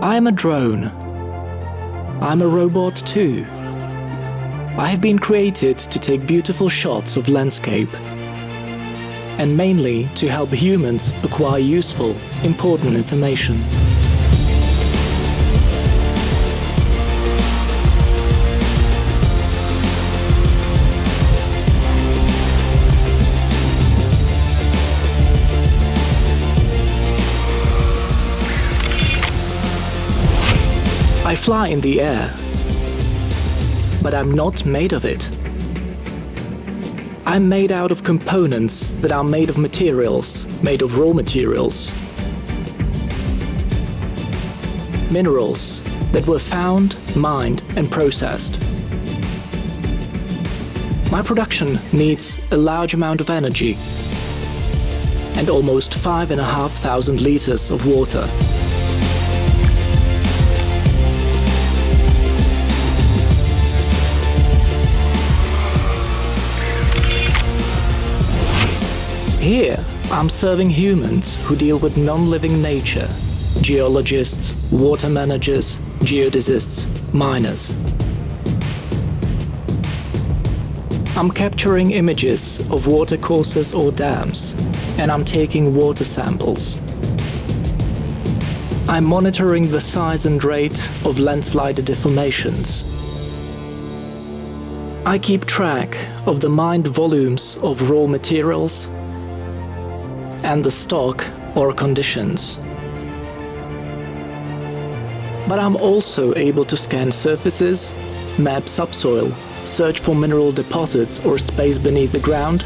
I'm a drone. I'm a robot too. I have been created to take beautiful shots of landscape, and mainly to help humans acquire useful, important information. I fly in the air, but I'm not made of it. I'm made out of components that are made of materials, made of raw materials. Minerals that were found, mined and processed. My production needs a large amount of energy and almost 5,500 liters of water. Here, I'm serving humans who deal with non-living nature, geologists, water managers, geodesists, miners. I'm capturing images of watercourses or dams, and I'm taking water samples. I'm monitoring the size and rate of landslide deformations. I keep track of the mined volumes of raw materials and the stock or conditions. But I'm also able to scan surfaces, map subsoil, search for mineral deposits or space beneath the ground,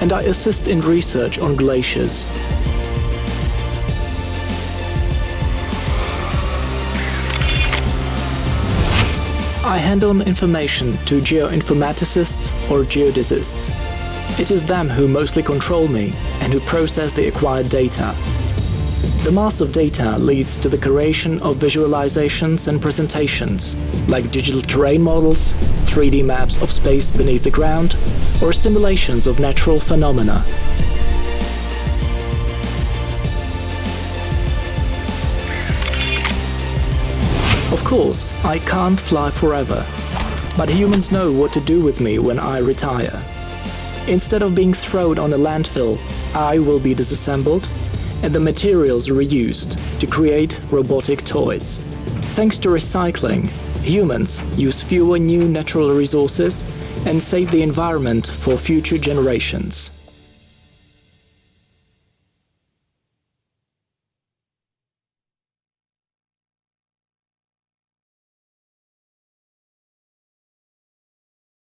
and I assist in research on glaciers. I hand on information to geoinformaticists or geodesists. It is them who mostly control me and who process the acquired data. The mass of data leads to the creation of visualizations and presentations, like digital terrain models, 3D maps of space beneath the ground, or simulations of natural phenomena. Of course, I can't fly forever, but humans know what to do with me when I retire. Instead of being thrown on a landfill, I will be disassembled and the materials reused to create robotic toys. Thanks to recycling, humans use fewer new natural resources and save the environment for future generations.